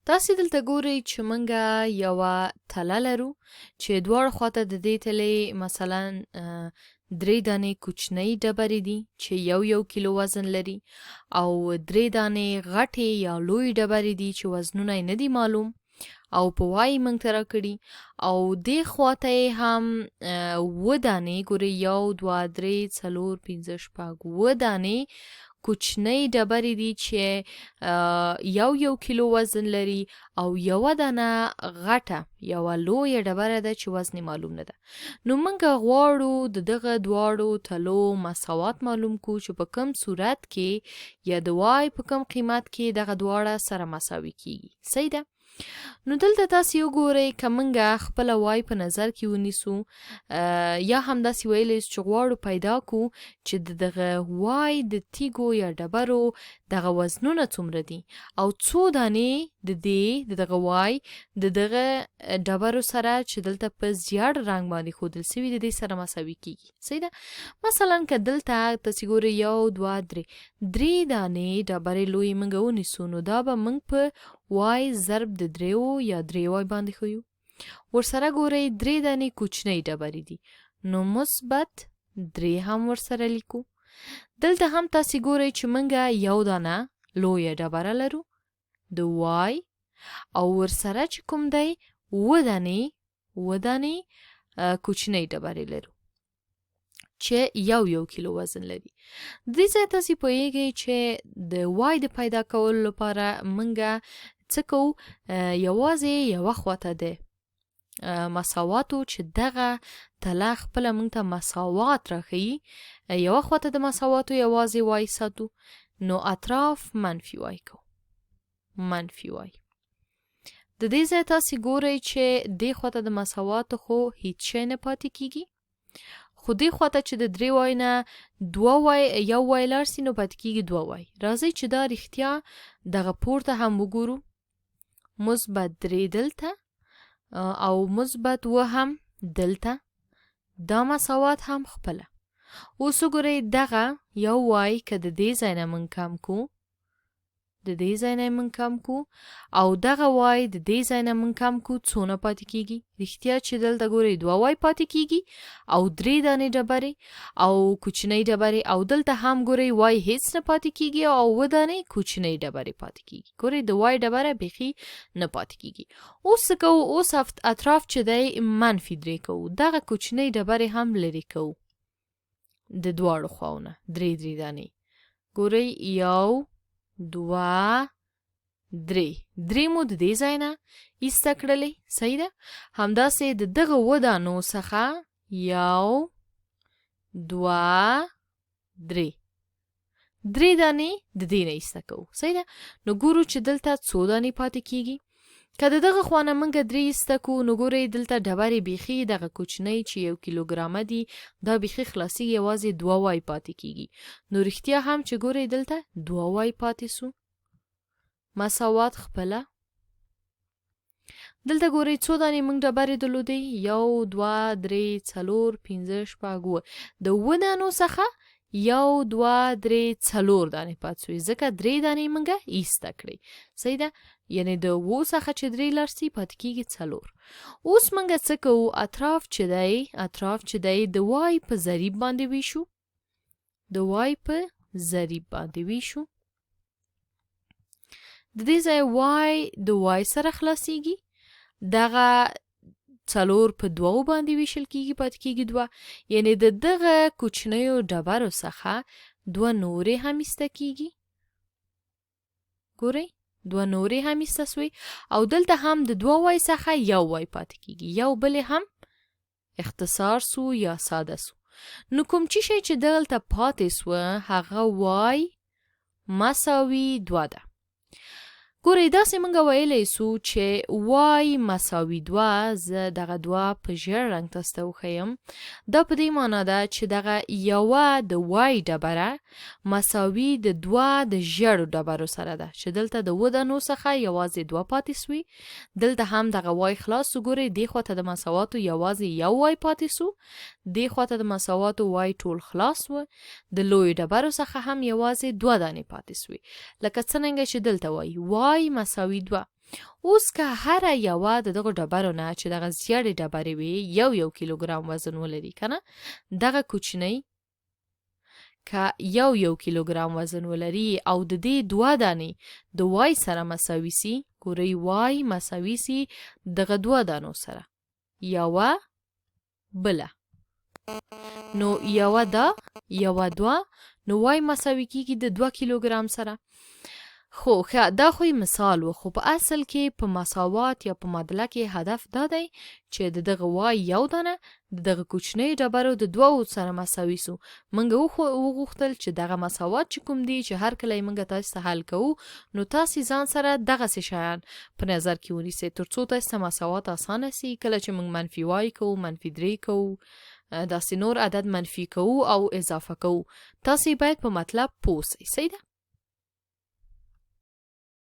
تاسې دلته ګورئ چې موږ یوه تله لرو چې دواړو خواته د دې تلې مثلا 3 دانې کوچنۍ ډبرې دي چې یو کیلو وزن لري او 3 دانې غټې یا لوی ډبرې دي چې وزنونه یې نه دي معلوم او په وای موږ ته راکړي او دې خواته یې هم 7 دانې ګورئ 1 2 3 4 5 6 7 دانې کوچنۍ ډبرې دي چې یو کیلو وزن لري او یوه دانه غټه یوه لویه ډبره ده چې وزن معلوم نه ده. نو موږ غواړو د دغه دواړو تلو مساوات معلوم کو چې په کوم صورت کې یا د وای په کوم قیمت کې دغه دواړه سره مساوي کیږي. صحیح ده؟ نو دلته تاسې وګورئ که موږ خپله وای په نظر کې ونیسو یا هم داسې ویلی چې غواړو پیدا کو چې د دغه وای د تیږو یا ډبرو دغه وزنونه څومره دي او څو دانې د دغه وای د دغه ډبرو سره چې دلته په زیړ رنګ باندې ښودل سوي د دې سره مساوي کیږي. صحیح ده؟ مثلا که دلته تاسې ګورئ 1 2 3 دانې ډبرې لویې موږ ونیسو نو دا به موږ په وای ضرب د 3 یا 3 وای باندې ښیو. ورسره ګورئ 3 دانې کوچنۍ ډبرې دي نو مثبت 3 هم ورسره لیکو. دلته هم تاسې ګورئ چې موږ یو دانه لویه ډبره لرو د وای او ورسره چې کوم دی 7 دانې کوچنۍ ډبرې لرو چې یو کیلو وزن لري. دې ځای تاسې پوهیږئ چې د وای د پیدا کولو لپاره موږ څه کوو یوازې یوه خواته د مساواتو چې دغه تله خپله موږ ته مساوات راښیي یوه خواته د مساواتو یوازې وای ساتو نو اطراف منفي وای کوو. منفي وای د دې ځای تاسې ګورئ چې دې خواته د مساواتو خو هیڅ شی نه پاتې کیږي خو دې خواته چې د 3 وای نه 2 وای یو وای لاړ سي نو پاتې کیږي 2 وای. راځئ چې دا رښتیا دغه پورته هم وګورو. مثبت 3 دلته او مثبت 2 هم دلته دا مساوات هم خپله. اوس وګورئ دغه یو وای که د دې ځای نه موږ کم کو او دغه وای د دې ځای نه موږ کم کو څونه پاتې کیږي؟ رښتیا چې دلته ګورئ 2 وای پاتې کیږي او 3 دانې ډبرې او کوچنۍ ډبرې او دلته هم ګورئ وای هیڅ نه پاتې کیږي او 7 دانې کوچنۍ ډبرې پاتې کیږي. ګورئ د وای ډبره بیخي نه پاتې کیږي. اوس څه کوو؟ اوس اطراف چې دی منفي 3 کوو. دغه کوچنۍ ډبرې هم لرې کوو د دواړو خواونه 3 دانې. ګورئ 1 2 3 مو د دې ځای نه ایسته کړلې. صحیح ده؟ همداسې د دغه 7 دانو څخه 1 2 3 دانې د دې نه ایسته کوو. صحیح ده؟ نو ګورو چې دلته څو دانې پاتې کیږي. که د دغه خوا نه موږ 3 ایسته کوو نو ګورئ دلته ډبرې بیخي دغه کوچنۍ چې 1 کیلوګرامه دي دا بیخي خلاصیږي یوازې 2 وای پاتې کیږي. نو رښتیا هم چې ګورئ دلته 2 وای پاتې سو. مساوات خپله. دلته ګورئ څو دانې موږ ډبرې درلودې 1 2 3 4 5 6 د 7 دانو څخه 1 2 3 4 دانې پاتې سوې ځکه 3 دانې موږ ایسته کړې. صحیح ده؟ یعنې د 7 څخه چې 3 لاړ سي پاتې کیږي 4. اوس موږ څه کوو؟ اطراف چې دی د وای په ضریب باندې ویشو. د دې ځای وای د وای سره خلاصیږي. دغه 4 په 2 باندې ویشل کیږي پاتې کیږي 2. یعنې د دغه کوچنیو ډبرو څخه 2 نورې هم ایسته کیږي. ګورئ 2 نورې هم ایسته سوې او دلته هم د 2 وای څخه 1 وای پاتې کیږي. یو بلې هم اختصار سو یا ساده سو. نو کوم چې شی چې دلته پاتې سوه هغه وای مساوي 2 ده. ګورئ داسې موږ ویلی سو چې وای مساوي 2 زه دغه 2 په ژیړ رنګ تاسو ته وښیم. دا په دې معنا ده چې دغه یوه د وای ډبره مساوي د 2 د ژیړو ډبرو سره ده چې دلته د 7 دانو څخه یوازې 2 پاتې سوي. دلته هم دغه وای خلاص سو. ګورئ دې خواته د مساواتو یوازې 1 وای پاتې سو. دې خواته د مساواتو وای ټول خلاص و. د لویو ډبرو څخه هم یوازې 2 دانې پاتې سوي لکه څرنګه چې دلته وای مساوي 2. اوس که هره یوه د دغو ډبرو نه چې دغه زیړې ډبرې وي یو کیلوګرام وزن ولري کنه دغه کوچنۍ که یو کیلوګرام وزن ولري او د دې 2 دانې د وای سره مساوي سي ګورئ وای مساوي سي دغه 2 دانو سره یوه بله نو یوه دا یوه 2 نو وای مساوي کیږي د 2 کیلوګرام سره خو دا خو مثال و خو په اصل کې په مساوات یا په معادله کې هدف دا دی چې دغه وای یو دانه دغه کوچنۍ ډبرو د 2 سره مساوي سو منګ وغوښتل چې دغه مساوات چې کوم دي چې هر کله منګ تاسو ته حل کوو نو تاسو ځان سره دغه شیان په نظر کې ونیسئ ترڅو تاسو مساوات اسانه سي کله چې موږ منفي وای کوو منفي 3 کوو داسې نور عدد منفي کوو او اضافه کوو تاسو باید په مطلب پوه سئ صحیح ده